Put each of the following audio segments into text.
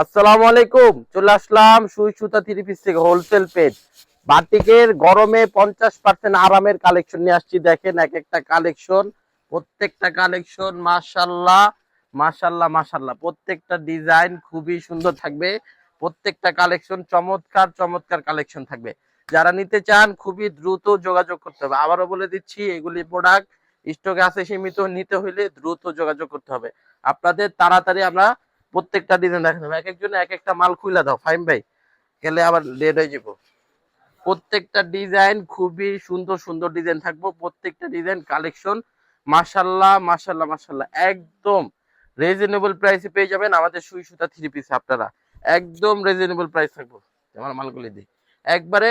আসসালামু আলাইকুম, চলে আসলাম সুই সুতা থ্রি পিস থেকে হোলসেল পেজ। বাটিকের গরমে 50% আরামের কালেকশন নিয়ে আসছি। দেখেন এক একটা কালেকশন, প্রত্যেকটা কালেকশন মাশাআল্লাহ মাশাআল্লাহ মাশাআল্লাহ। প্রত্যেকটা ডিজাইন খুবই সুন্দর থাকবে, প্রত্যেকটা কালেকশন চমৎকার চমৎকার কালেকশন থাকবে। যারা নিতে চান খুবই দ্রুত যোগাযোগ করতে হবে। আবারও বলে দিচ্ছি, এগুলি প্রোডাক্ট স্টকে আছে সীমিত, নিতে হইলে দ্রুত যোগাযোগ করতে হবে। আপনাদের তাড়াতাড়ি আমরা প্রত্যেকটা ডিজাইন দেখানো, এক একজনে এক একটা মাল খুলে দাও ফাইম ভাই, গেলে আবার লেট হয়ে যাবো। প্রত্যেকটা ডিজাইন খুবই সুন্দর সুন্দর ডিজাইন থাকবো, প্রত্যেকটা ডিজাইন কালেকশন মাশাল্লাহ মাশাল্লাহ মাশাল্লাহ। একদম রিজনেবল প্রাইসে পেয়ে যাবেন আমাদের সুই সুতা থ্রি পিস। আপনারা একদম রিজনেবল প্রাইস থাকবো, আমার মালগুলি দিই একবারে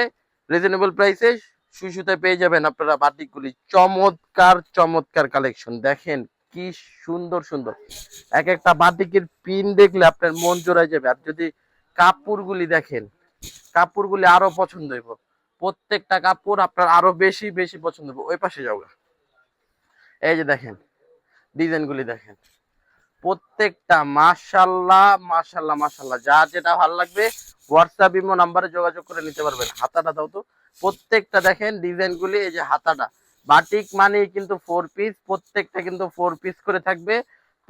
রিজনেবল প্রাইসে সুই সুতা পেয়ে যাবেন আপনারা। বাটিকগুলি চমৎকার চমৎকার কালেকশন দেখেন, কি সুন্দর সুন্দর। এক একটা বাটিকের পিন দেখলে আপনার মন জোড়ায় যাবে। আর যদি কাপড়গুলি দেখেন, কাপড়গুলি আরো পছন্দ হইব। প্রত্যেকটা কাপড় আপনার আরো বেশি বেশি পছন্দ হবে। ওই পাশে যাও, এই যে দেখেন ডিজাইনগুলি দেখেন, প্রত্যেকটা মাশাল্লাহ মাশাল্লাহ মাশাল্লাহ। যার যেটা ভালো লাগবে হোয়াটসঅ্যাপ ইমো নাম্বারে যোগাযোগ করে নিতে পারবেন। হাতাটা দাও তো, প্রত্যেকটা দেখেন ডিজাইনগুলি। এই যে হাতাটা, বাটিক মানে কিন্তু ফোর পিস, প্রত্যেকটা কিন্তু ফোর পিস করে থাকবে।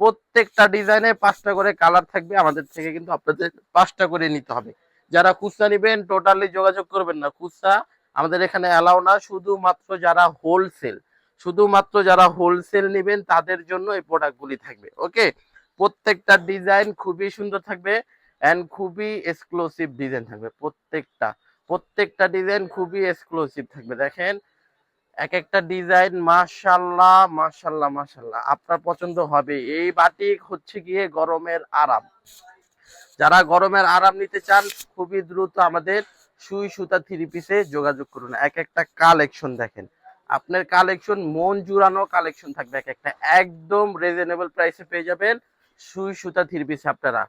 প্রত্যেকটা ডিজাইনে 5টা করে কালার থাকবে। আমাদের থেকে কিন্তু আপনাদের 5টা করে নিতে হবে। যারা খুচরা নিবেন টোটালি যোগাযোগ করবেন না, খুচরা আমাদের এখানে অ্যালাউ না। শুধুমাত্র যারা হোলসেল, শুধুমাত্র যারা হোলসেল নেবেন তাদের জন্য এই প্রোডাক্টগুলি থাকবে। ওকে, প্রত্যেকটা ডিজাইন খুবই সুন্দর থাকবে এন্ড খুবই এক্সক্লুসিভ ডিজাইন থাকবে। প্রত্যেকটা প্রত্যেকটা ডিজাইন খুবই এক্সক্লুসিভ থাকবে। দেখেন এক একটা ডিজাইন মাশাল্লাহ মাশাল্লাহ মাশাল্লাহ, আপনার পছন্দ হবে। এই বাটিক হচ্ছে গিয়ে গরমের আরাম। যারা গরমের আরাম নিতে চান খুবই দ্রুত আমাদের সুই সুতা থ্রি পিসে যোগাযোগ করুন। এক একটা কালেকশন দেখেন, আপনার কালেকশন মন জুড়ানো কালেকশন থাকবে। এক একটা একদম রিজনেবল প্রাইসে পেয়ে যাবেন সুই সুতা থ্রি পিস আপনারা।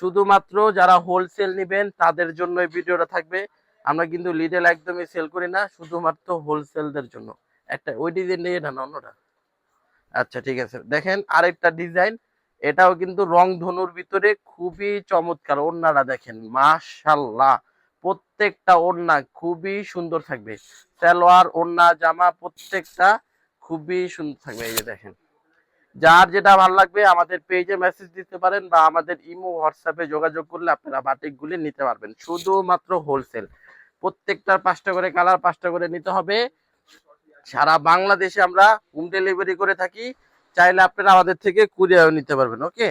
শুধুমাত্র যারা হোলসেল নেবেন তাদের জন্য এই ভিডিওটা থাকবে। আমরা কিন্তু লিডেল একদমই সেল করি না, শুধুমাত্র হোলসেলদের জন্য। একটা ওই ডিজাইন নিয়ে না, অন্যটা। আচ্ছা ঠিক আছে, দেখেন আরেকটা ডিজাইন, এটাও কিন্তু রং ধনুর ভিতরে খুবই চমৎকার। ওড়নাটা দেখেন মাশাল্লাহ, প্রত্যেকটা ওড়না খুবই সুন্দর থাকবে। সালোয়ার ওড়না জামা প্রত্যেকটা খুবই সুন্দর থাকবে। এই যে দেখেন, যার যেটা ভালো লাগবে আমাদের পেজে মেসেজ দিতে পারেন বা আমাদের ইমো হোয়াটসঅ্যাপে যোগাযোগ করলে আপনারা বাটিকগুলি নিতে পারবেন। শুধুমাত্র হোলসেল, প্রত্যেকটার 5টা করে কালার, 5টা করে নিতে হবে। সারা বাংলাদেশে আমরা হোম ডেলিভারি করে থাকি। চাইলে আপনারা আমাদের থেকে কুরিয়ারও নিতে পারবেন। ওকে,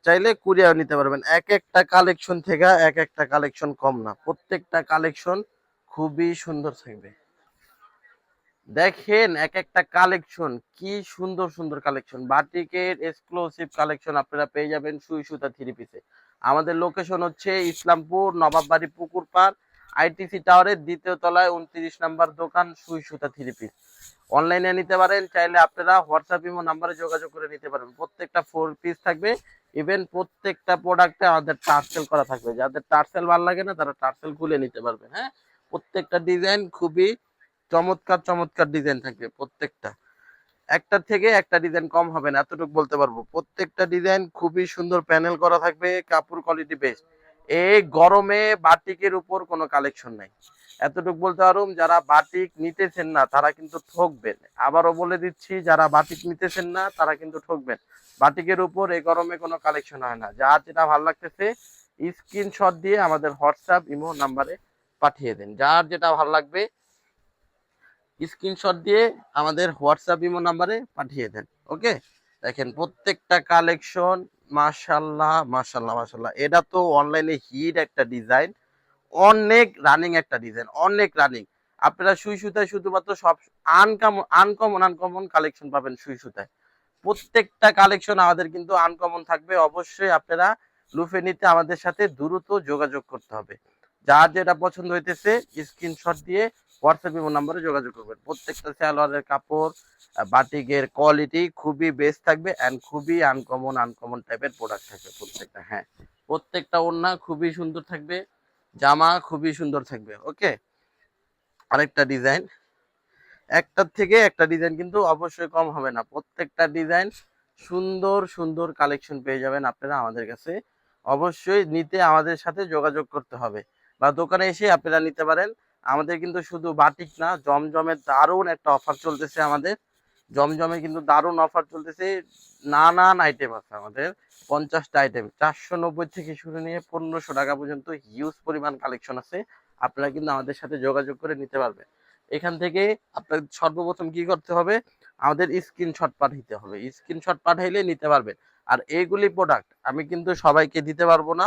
চাইলে কুরিয়ারও নিতে পারবেন। এক একটা কালেকশন থেকে এক একটা কালেকশন কম না, প্রত্যেকটা কালেকশন খুবই সুন্দর থাকবে। দেখেন এক একটা কালেকশন কি সুন্দর সুন্দর কালেকশন, বাটিকের এক্সক্লুসিভ কালেকশন আপনারা পেয়ে যাবেন সুই সুতা থ্রি পিসে। আমাদের লোকেশন হচ্ছে ইসলামপুর নবাববাড়ি পুকুর পাড়, আইটিসি টাওয়ারের 2য় তলায় 29 নাম্বার দোকান সুই সুতা থ্রি পিস। অনলাইনে নিতে পারেন, চাইলে আপনারা হোয়াটসঅ্যাপ ইমো নাম্বারে যোগাযোগ করে নিতে পারেন। প্রত্যেকটা ফোর পিস থাকবে, ইভেন প্রত্যেকটা প্রোডাক্টে আমাদের টার্সেল করা থাকবে। যাদের টার্সেল ভালো লাগে না তারা টার্সেল খুলে নিতে পারবে। হ্যাঁ, প্রত্যেকটা ডিজাইন খুবই চমৎকার চমৎকার ডিজাইন থাকবে। প্রত্যেকটা একটার থেকে একটা ডিজাইন কম হবে না, এতটুকু বলতে পারবো। প্রত্যেকটা ডিজাইন খুবই সুন্দর প্যানেল করা থাকবে, কাপড় কোয়ালিটি বেস্ট। এই গরমে বাটিকের উপর কোনো কালেকশন নাই, এতটুকু বলতে পারুম। যারা বাটিক নিতেছেন না তারা কিন্তু ঠকবেন। আবারও বলে দিচ্ছি, যারা বাটিক নিতেছেন না তারা কিন্তু ঠকবেন। বাটিকের উপর এই গরমে কোনো কালেকশন হয় না। যার যেটা ভালো লাগতেছে স্ক্রিনশট দিয়ে আমাদের হোয়াটসঅ্যাপ ইমো নাম্বারে পাঠিয়ে দেন। যার যেটা ভালো লাগবে স্ক্রিনশট দিয়ে আমাদের হোয়াটসঅ্যাপ ইমো নাম্বারে পাঠিয়ে দেন। ওকে, দেখেন প্রত্যেকটা কালেকশন মাশাল্লাহ মাশাল্লাহ মাশাল্লাহ। এটা তো অনলাইনে হিট একটা ডিজাইন, অনেক রানিং একটা ডিজাইন, অনেক রানিং। আপনারা সুই সুতায় শুধুমাত্র সব আনকমন আনকমন আনকমন কালেকশন পাবেন সুই সুতায়। প্রত্যেকটা কালেকশন আমাদের কিন্তু আনকমন থাকবে। অবশ্যই আপনারা লুফে নিতে আমাদের সাথে দ্রুত যোগাযোগ করতে হবে। যার যেটা পছন্দ হইতেছে স্ক্রিনশট দিয়ে হোয়াটসঅ্যাপ ইমো নম্বরে যোগাযোগ করবেন। প্রত্যেকটা সালোয়ারের কাপড় বাটিকের কোয়ালিটি খুবই বেস্ট থাকবে এন্ড খুবই আনকমন আনকমন টাইপের প্রোডাক্ট থাকবে প্রত্যেকটা। হ্যাঁ, প্রত্যেকটা ওড়না খুবই সুন্দর থাকবে, জামা খুবই সুন্দর থাকবে। ওকে, আরেকটা ডিজাইন, একটার থেকে একটা ডিজাইন কিন্তু অবশ্যই কম হবে না। প্রত্যেকটা ডিজাইন সুন্দর সুন্দর কালেকশন পেয়ে যাবেন আপনারা আমাদের কাছে। অবশ্যই নিতে আমাদের সাথে যোগাযোগ করতে হবে, বা দোকানে এসে আপনারা নিতে পারেন। আমাদের কিন্তু শুধু বাটিক না, জমজমের দারুণ একটা অফার চলতেছে আমাদের। জমজমে কিন্তু দারুণ অফার চলতেছে, নানান আইটেম আছে আমাদের। 50টা আইটেম, 490 থেকে শুরু নিয়ে 1500 টাকা পর্যন্ত হিউজ পরিমাণ কালেকশন আছে। আপনারা কিন্তু আমাদের সাথে যোগাযোগ করে নিতে পারবেন। এখান থেকে আপনার সর্বপ্রথম কি করতে হবে, আমাদের স্ক্রিনশট পাঠাইতে হবে, স্ক্রিনশট পাঠাইলে নিতে পারবেন। আর এইগুলি প্রোডাক্ট আমি কিন্তু সবাইকে দিতে পারবো না,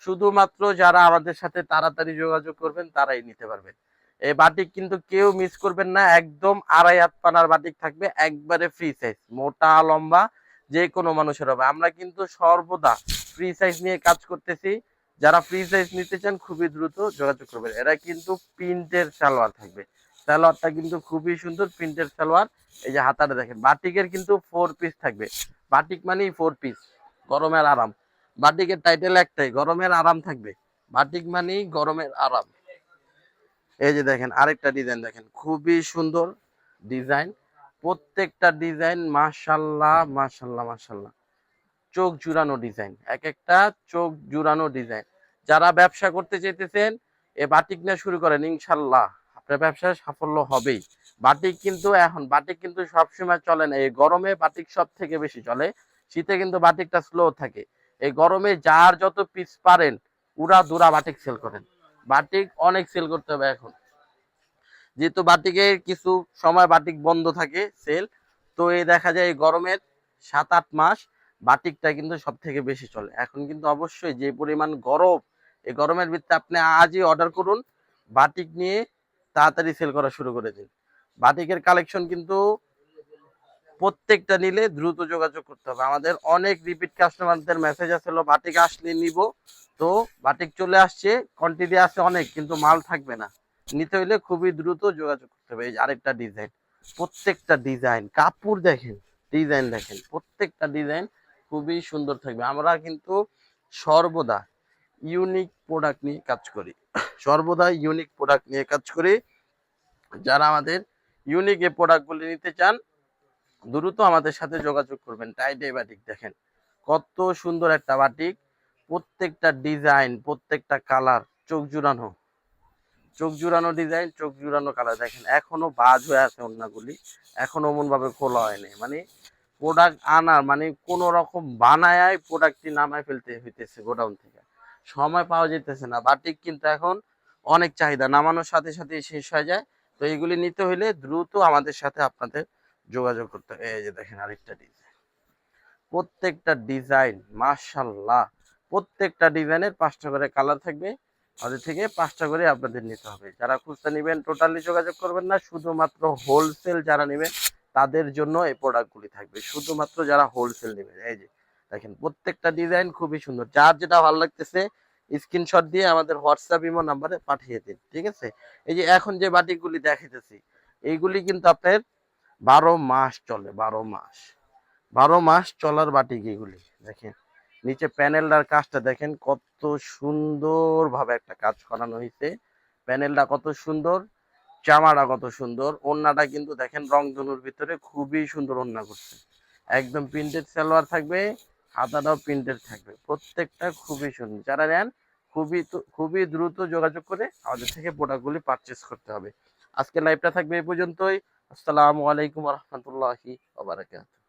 শুধুমাত্র যারা আমাদের সাথে তাড়াতাড়ি যোগাযোগ করবেন তারাই নিতে পারবেন। এই বাটিক কিন্তু কেউ মিস করবেন না, একদম 2.5 হাত পানার বাটিক থাকবে, একবারে ফ্রি সাইজ, মোটা লম্বা যে কোনো মানুষের হবে। আমরা কিন্তু সর্বদা ফ্রি সাইজ নিয়ে কাজ করতেছি। যারা ফ্রি সাইজ নিতে চান খুবই দ্রুত যোগাযোগ করবেন। এরা কিন্তু প্রিন্টের সালোয়ার থাকবে, সালোয়ারটা কিন্তু খুবই সুন্দর প্রিন্টের সালোয়ার। এই যে হাতাটা দেখেন, বাটিকের কিন্তু 4 পিস থাকবে। বাটিক মানেই 4 পিস, গরমের আরাম। বাটিকের টাইটেল একটাই, গরমের আরাম থাকবে। বাটিক মানেই গরমের আরাম। এই যে দেখেন আরেকটা ডিজাইন দেখেন, খুবই সুন্দর ডিজাইন, প্রত্যেকটা ডিজাইন মাশাল্লাহ মাশাল্লাহ মাশাল্লাহ, চোখ জুড়ানো ডিজাইন, এক একটা চোখ জুড়ানো ডিজাইন। যারা ব্যবসা করতে চাইতেছেন এ বাটিক নিয়ে শুরু করেন, ইনশাল্লাহ আপনার ব্যবসায় সাফল্য হবেই। বাটিক কিন্তু এখন বাটিক কিন্তু সবসময় চলে না, এই গরমে বাটিক সব থেকে বেশি চলে। শীতে কিন্তু বাটিকটা স্লো থাকে। এই গরমে যার যত পিস পারেন উড়া দুরা বাটিক সেল করেন। বাটিক অনেক সেল করতে হবে এখন, যেহেতু বাটিকে কিছু সময় বাটিক বন্ধ থাকে সেল। তো এই দেখা যায় এই গরমের 7-8 মাস বাটিকটা কিন্তু সব থেকে বেশি চলে। এখন কিন্তু অবশ্যই যে পরিমাণ গরম, এই গরমের ভিতরে আপনি আজই অর্ডার করুন, বাটিক নিয়ে তাড়াতাড়ি সেল করা শুরু করে দিন। বাটিকের কালেকশন কিন্তু প্রত্যেকটা নিলে দ্রুত যোগাযোগ করতে হবে। আমাদের অনেক রিপিট কাস্টমারদের মেসেজ আসলো বাটিক আসলে নিব, তো বাটিক চলে আসছে, কোয়ান্টিটি আছে অনেক কিন্তু মাল থাকবে না। নিতে হইলে খুবই দ্রুত যোগাযোগ করতে হবে। এই যে আরেকটা ডিজাইন, প্রত্যেকটা ডিজাইন কাপড় দেখেন, ডিজাইন দেখেন, প্রত্যেকটা ডিজাইন খুবই সুন্দর থাকবে। আমরা কিন্তু সর্বদা ইউনিক প্রোডাক্ট নিয়ে কাজ করি, সর্বদা ইউনিক প্রোডাক্ট নিয়ে কাজ করি। যারা আমাদের ইউনিক এই প্রোডাক্টগুলি নিতে চান দ্রুত আমাদের সাথে যোগাযোগ করবেন। টাইডে বাটিক দেখেন, কত সুন্দর একটা বাটিক, প্রত্যেকটা ডিজাইন, প্রত্যেকটা কালার চোখ জুড়ানো, চোখ জুড়ানো ডিজাইন, চোখ জুড়ানো কালার। দেখেন এখনো বাজ হয়ে আছে ওন্নাগুলি, এখনো অমন ভাবে খোলা হয়নি। মানে প্রোডাক্ট আনার মানে কোন রকম বানায় প্রোডাক্টটি নামায় ফেলতে হইতেছে গোডাউন থেকে, সময় পাওয়া যেতেছে না। বাটিক কিন্তু এখন অনেক চাহিদা, নামানোর সাথে সাথে শেষ হয়ে যায়। তো এগুলি নিতে হইলে দ্রুত আমাদের সাথে আপনাদের যোগাযোগ করতে হবে। এই যে দেখেন আরেকটা ডিজাইন, প্রত্যেকটা ডিজাইন মাশাল্লাহ, প্রত্যেকটা ডিজাইনের 5টা করে কালার থাকবে। আমাদের থেকে 5টা করে আপনাদের নিতে হবে। যারা খুচরা নেবেন টোটালি যোগাযোগ করবেন না, শুধুমাত্র হোলসেল যারা নেবেন তাদের জন্য এই প্রোডাক্টগুলি থাকবে, শুধুমাত্র যারা হোলসেল নেবেন। এই যে দেখেন প্রত্যেকটা ডিজাইন খুবই সুন্দর, যার যেটা ভালো লাগতেছে স্ক্রিনশট দিয়ে আমাদের হোয়াটসঅ্যাপ ইমো নাম্বারে পাঠিয়ে দিন, ঠিক আছে। এই যে এখন যে বাটিকগুলি দেখাইতেছি এইগুলি কিন্তু আপনার 12 মাস চলে, 12 মাস, 12 মাস চলার বাটিক এগুলি। দেখেন নিচে প্যানেলটার কাজটা দেখেন, কত সুন্দর ভাবে একটা কাজ করানো হয়েছে। প্যানেলটা কত সুন্দর, জামাটা কত সুন্দর, ওড়নাটা কিন্তু দেখেন রংধনুর ভিতরে খুবই সুন্দর ওড়না করছে, একদম প্রিন্টেড সালোয়ার থাকবে, হাতাটাও প্রিন্টেড থাকবে, প্রত্যেকটা খুবই সুন্দর। যারা নেন খুবই দ্রুত যোগাযোগ করে আমাদের থেকে প্রোডাক্টগুলি পারচেস করতে হবে। আজকে লাইভটা থাকবে এই পর্যন্তই। আসসালামু আলাইকুম রহমতুল্লাহি ওয়া বারাকাতুহু।